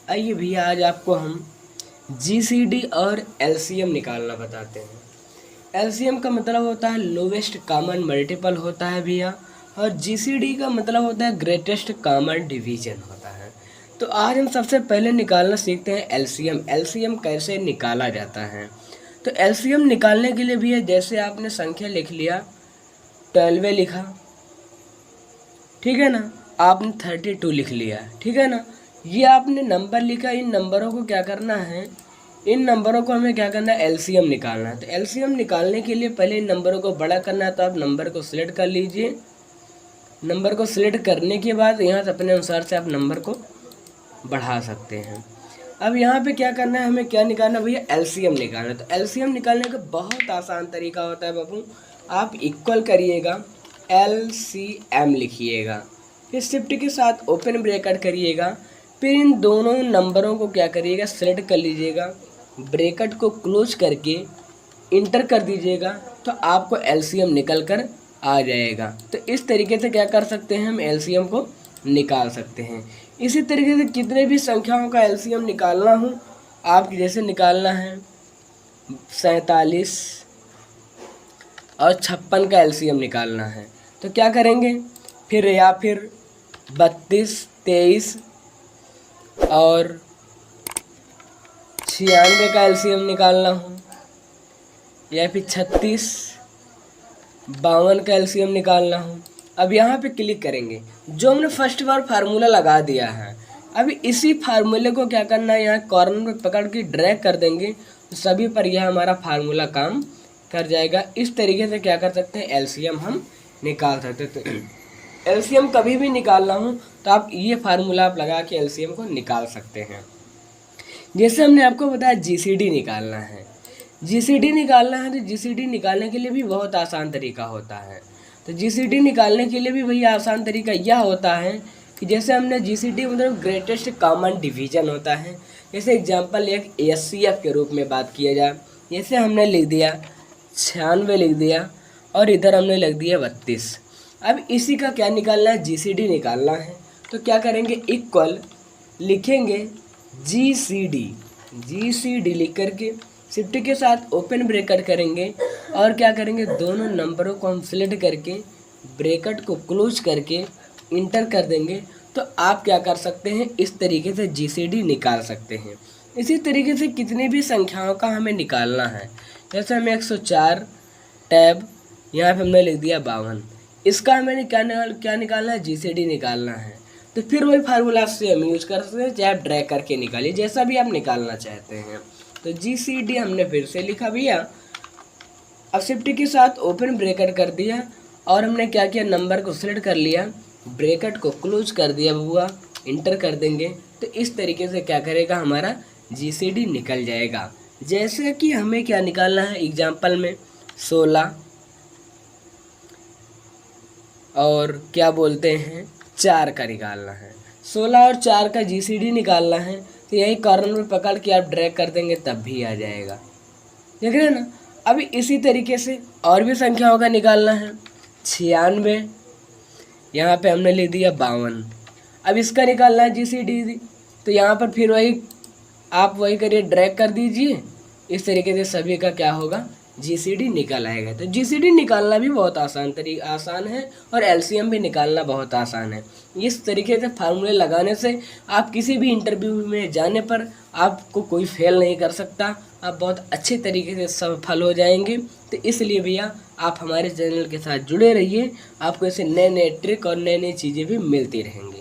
आइए भैया आज आपको हम जीसीडी और एलसीएम निकालना बताते हैं। एलसीएम का मतलब होता है लोवेस्ट कॉमन मल्टीपल होता है भैया, और जीसीडी का मतलब होता है ग्रेटेस्ट कॉमन डिवीजन होता है। तो आज हम सबसे पहले निकालना सीखते हैं एलसीएम। एलसीएम कैसे निकाला जाता है? तो एलसीएम निकालने के लिए भैया जैसे आपने संख्या लिख लिया, 12 लिखा, ठीक है ना, आपने 32 लिख लिया, ठीक है ना, ये आपने नंबर लिखा। इन नंबरों को क्या करना है, इन नंबरों को हमें क्या करना है, एलसीएम निकालना है। तो एलसीएम निकालने के लिए पहले इन नंबरों को बड़ा करना है, तो आप नंबर को सिलेक्ट कर लीजिए। नंबर को सिलेक्ट करने के बाद यहाँ से अपने अनुसार से आप नंबर को बढ़ा सकते हैं। अब यहाँ पे क्या करना है, हमें क्या निकालना है भैया, एलसीएम निकालना है। तो एलसीएम निकालने का बहुत आसान तरीका होता है बाबू, आप इक्वल करिएगा, एलसीएम लिखिएगा, फिर शिफ्ट के साथ ओपन ब्रैकेट करिएगा, फिर इन दोनों नंबरों को क्या करिएगा, सेलेक्ट कर लीजिएगा, ब्रैकेट को क्लोज करके इंटर कर दीजिएगा, तो आपको एलसीएम निकल कर आ जाएगा। तो इस तरीके से क्या कर सकते हैं, हम एलसीएम को निकाल सकते हैं। इसी तरीके से कितने भी संख्याओं का एलसीएम निकालना हो, आप जैसे निकालना है 47 और 56 का एलसीएम निकालना है, तो क्या करेंगे फिर, या फिर 32, 23 और 96 का एलसीएम निकालना हो, या फिर 36, 52 का एलसीएम निकालना हो। अब यहाँ पे क्लिक करेंगे, जो हमने फर्स्ट बार फार्मूला लगा दिया है, अभी इसी फार्मूले को क्या करना है, यहाँ कॉर्नर पे पकड़ के ड्रैग कर देंगे, तो सभी पर यह हमारा फार्मूला काम कर जाएगा। इस तरीके से क्या कर सकते हैं, एलसीएम हम निकाल सकते हैं। तो एलसीएम कभी भी निकालना हो तो आप ये फार्मूला आप लगा के एलसीएम को निकाल सकते हैं। जैसे हमने आपको बताया जीसीडी निकालना है, जीसीडी निकालना है, तो जीसीडी निकालने के लिए भी बहुत आसान तरीका होता है। तो जीसीडी निकालने के लिए भी भैया आसान तरीका यह होता है कि जैसे हमने जीसीडी मतलब ग्रेटेस्ट कॉमन डिवीजन होता है। जैसे एग्जांपल एक एचसीएफ के रूप में बात किया जाए, जैसे हमने लिख दिया 96 लिख दिया, और इधर हमने लिख दिया 32। अब इसी का क्या निकालना है, जीसीडी निकालना है। तो क्या करेंगे, इक्वल लिखेंगे जीसीडी, जीसीडी लिख करके शिफ्ट के साथ ओपन ब्रैकेट करेंगे, और क्या करेंगे, दोनों नंबरों को हम सिलेक्ट करके ब्रैकेट को क्लोज करके इंटर कर देंगे, तो आप क्या कर सकते हैं, इस तरीके से जीसीडी निकाल सकते हैं। इसी तरीके से कितनी भी संख्याओं का हमें निकालना है, जैसे हमें 104 टैब, यहाँ पे हमने लिख दिया 52, इसका हमें क्या निकालना है, जीसीडी निकालना है। तो फिर वही फार्मूला से हम यूज कर सकते हैं, चाहे आप ड्रैग करके निकालिए, जैसा भी आप निकालना चाहते हैं। तो जीसीडी हमने फिर से लिखा भैया, अब शिफ्ट के साथ ओपन ब्रैकेट कर दिया, और हमने क्या किया, नंबर को सिलेक्ट कर लिया, ब्रैकेट को क्लोज कर दिया हुआ, इंटर कर देंगे, तो इस तरीके से क्या करेगा, हमारा जीसीडी निकल जाएगा। जैसे कि हमें क्या निकालना है, एग्जाम्पल में 16 और क्या बोलते हैं 4 का निकालना है, 16 और 4 का जीसीडी निकालना है। तो यही कॉर्नर में पकड़ के आप ड्रैग कर देंगे, तब भी आ जाएगा, देख रहे हैं ना। अभी इसी तरीके से और भी संख्याओं का निकालना है, 96, यहाँ पे हमने लिख दिया 52। अब इसका निकालना है जीसीडी, तो यहाँ पर फिर वही आप वही करिए, ड्रैग कर दीजिए, इस तरीके से सभी का क्या होगा, जीसीडी निकल आएगा। तो जीसीडी निकालना भी बहुत आसान है, और एलसीएम भी निकालना बहुत आसान है। इस तरीके से फार्मूले लगाने से आप किसी भी इंटरव्यू में जाने पर आपको कोई फेल नहीं कर सकता, आप बहुत अच्छे तरीके से सफल हो जाएंगे। तो इसलिए भैया आप हमारे चैनल के साथ जुड़े रहिए, आपको ऐसे नए नए ट्रिक और नई नई चीज़ें भी मिलती रहेंगी।